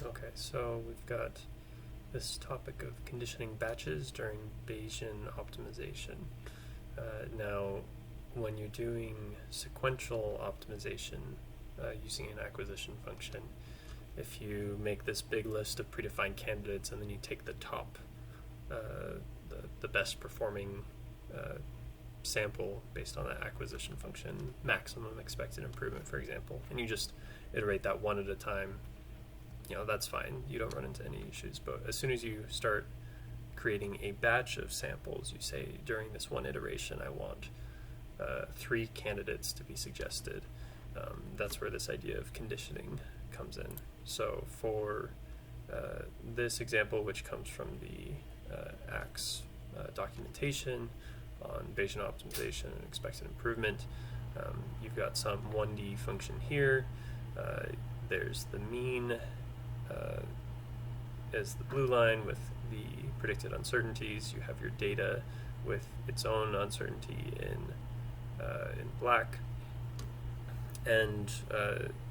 Okay, so we've got this topic of conditioning batches during Bayesian optimization. Now, when you're doing sequential optimization using an acquisition function, if you make this big list of predefined candidates and then you take the top, the best performing sample based on that acquisition function, maximum expected improvement, for example, and you just iterate that one at a time, that's fine. You don't run into any issues. But as soon as you start creating a batch of samples, you say, during this one iteration, I want 3 candidates to be suggested. That's where this idea of conditioning comes in. So for this example, which comes from the ACTS documentation on Bayesian optimization and expected improvement, you've got some 1D function here. There's the mean as the blue line with the predicted uncertainties. You have your data with its own uncertainty in black, and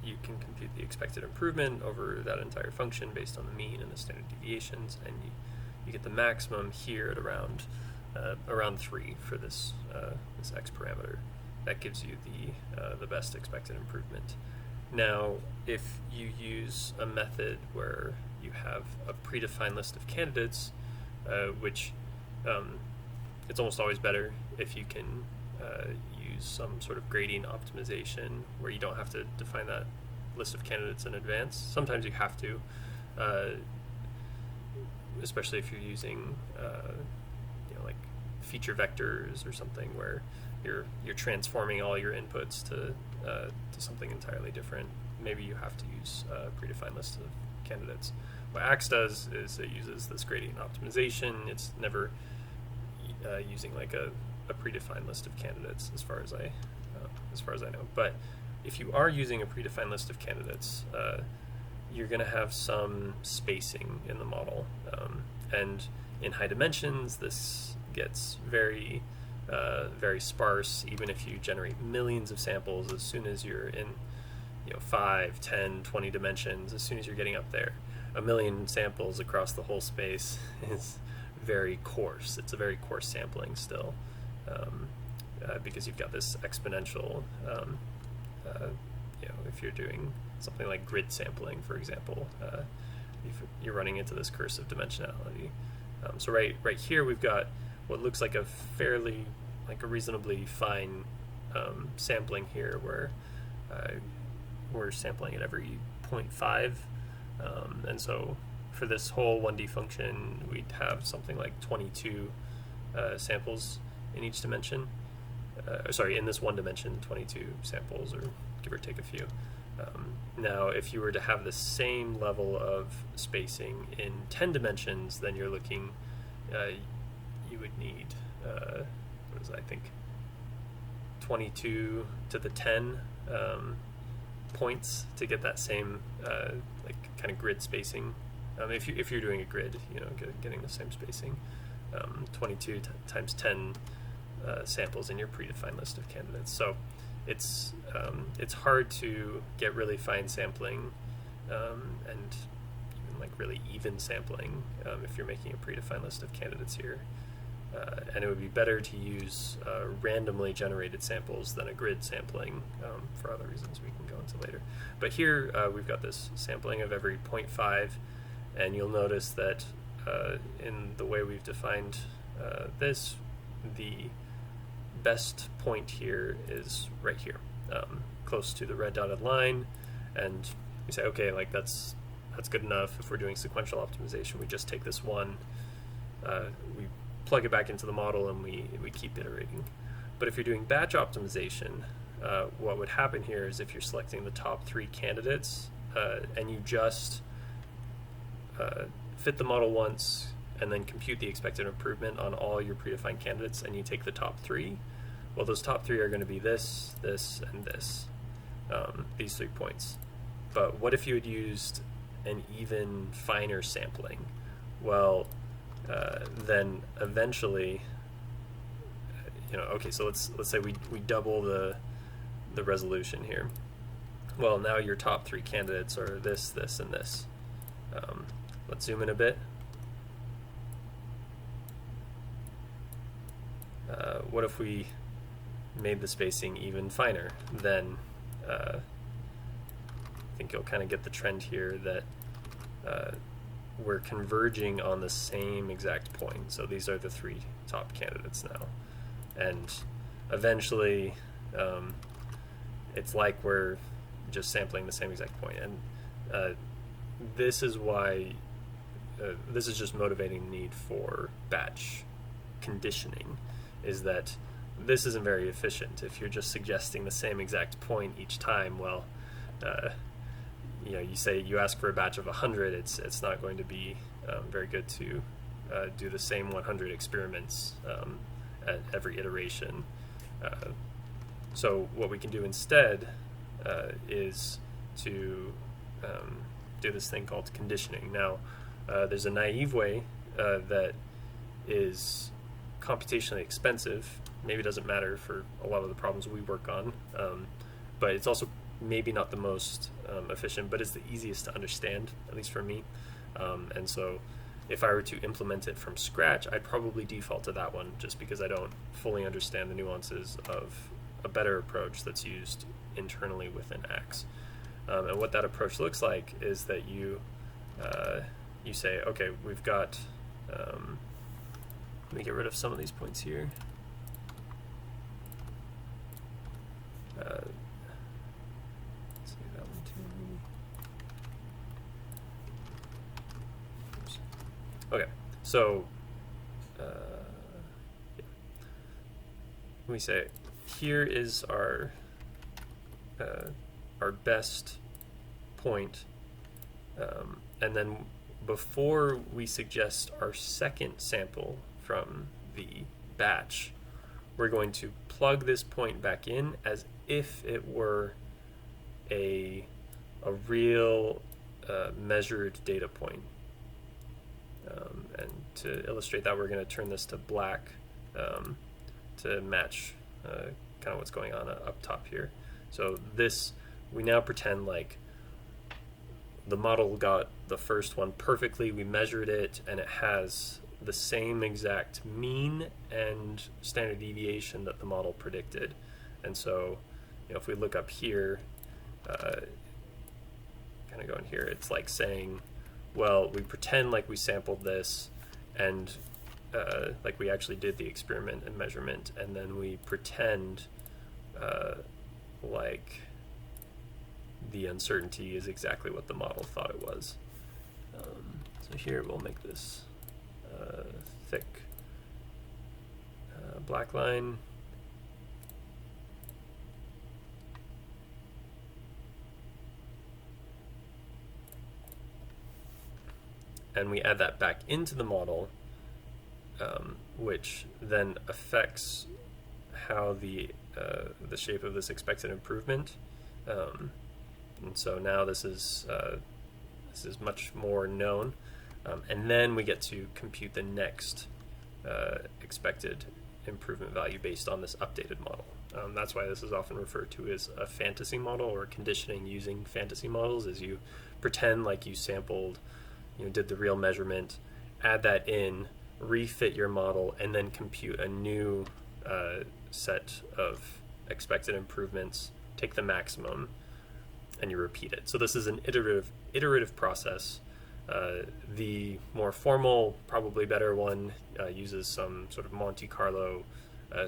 you can compute the expected improvement over that entire function based on the mean and the standard deviations, and you get the maximum here at around 3 for this this x parameter. That gives you the best expected improvement. Now, if you use a method where you have a predefined list of candidates, which it's almost always better if you can use some sort of gradient optimization where you don't have to define that list of candidates in advance. Sometimes you have to, especially if you're using like feature vectors or something where you're transforming all your inputs to something entirely different. Maybe you have to use a predefined list of candidates. What ACTS does is it uses this gradient optimization. It's never using like a predefined list of candidates, as far as I know. But if you are using a predefined list of candidates, you're going to have some spacing in the model, and in high dimensions, this gets very sparse. Even if you generate millions of samples, as soon as you're in 5, 10, 20 dimensions, as soon as you're getting up there, a million samples across the whole space is very coarse. It's a very coarse sampling still, because you've got this exponential, if you're doing something like grid sampling, for example, you're running into this curse of dimensionality. So right here we've got what looks like a reasonably fine sampling here, where we're sampling at every 0.5, and so for this whole 1D function we'd have something like 22 samples in each dimension. In this one dimension, 22 samples, or give or take a few. Now, if you were to have the same level of spacing in 10 dimensions, then you're looking, you would need, 22 to the 10 points to get that same kind of grid spacing. If you're doing a grid, getting the same spacing, 22 times 10 samples in your predefined list of candidates. So it's hard to get really fine sampling and even really even sampling if you're making a predefined list of candidates here. And it would be better to use randomly generated samples than a grid sampling for other reasons we can go into later. But here we've got this sampling of every 0.5, and you'll notice that in the way we've defined this, the best point here is right here, close to the red dotted line, and we say, okay, that's good enough. If we're doing sequential optimization, we just take this one, we plug it back into the model, and we keep iterating. But if you're doing batch optimization, what would happen here is if you're selecting the top 3 candidates and you just fit the model once and then compute the expected improvement on all your predefined candidates, and you take the top 3, well, those top 3 are going to be this, this, and this, these 3 points. But what if you had used an even finer sampling? Well, then eventually, okay, so let's say we double the resolution here. Well, now your top 3 candidates are this, this, and this. Let's zoom in a bit. What if we made the spacing even finer? Then I think you'll kind of get the trend here that we're converging on the same exact point. So these are the three top candidates now. And eventually, it's like we're just sampling the same exact point. And this is why, this is just motivating the need for batch conditioning, is that this isn't very efficient. If you're just suggesting the same exact point each time, well, you ask for a batch of 100, it's not going to be very good to do the same 100 experiments at every iteration. So what we can do instead is to do this thing called conditioning. Now, there's a naive way that is computationally expensive. Maybe it doesn't matter for a lot of the problems we work on, but it's also maybe not the most efficient, but it's the easiest to understand, at least for me. And so if I were to implement it from scratch, I'd probably default to that one, just because I don't fully understand the nuances of a better approach that's used internally within Axe. And what that approach looks like is that you say, okay, we've got, let me get rid of some of these points here. Let's see, that one too, maybe. Oops. Okay, so yeah. We say here is our best point, and then before we suggest our second sample from the batch, we're going to plug this point back in as if it were a real measured data point. And to illustrate that, we're going to turn this to black to match kind of what's going on up top here. So this, we now pretend like the model got the first one perfectly, we measured it, and it has the same exact mean and standard deviation that the model predicted. And so, if we look up here, kind of going here, it's like saying, well, we pretend like we sampled this, and like we actually did the experiment and measurement, and then we pretend like the uncertainty is exactly what the model thought it was. So here we'll make this thick black line. And we add that back into the model, which then affects how the shape of this expected improvement. And so now this is much more known, and then we get to compute the next expected improvement value based on this updated model. That's why this is often referred to as a fantasy model, or conditioning using fantasy models, is you pretend like you sampled, did the real measurement, add that in, refit your model, and then compute a new set of expected improvements, take the maximum, and you repeat it. So this is an iterative process. The more formal, probably better one, uses some sort of Monte Carlo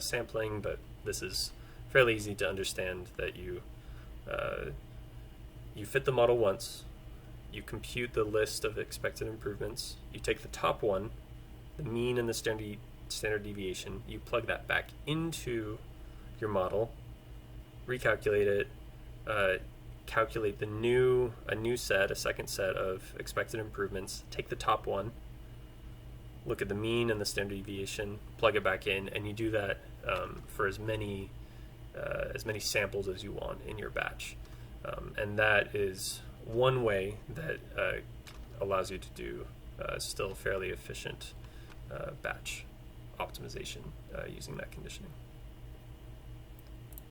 sampling, but this is fairly easy to understand, that you fit the model once, you compute the list of expected improvements, you take the top one, the mean and the standard deviation, you plug that back into your model, recalculate it, calculate a new set, a second set of expected improvements, take the top one, look at the mean and the standard deviation, plug it back in, and you do that for as many samples as you want in your batch. And that is one way that allows you to do still fairly efficient batch optimization using that conditioning.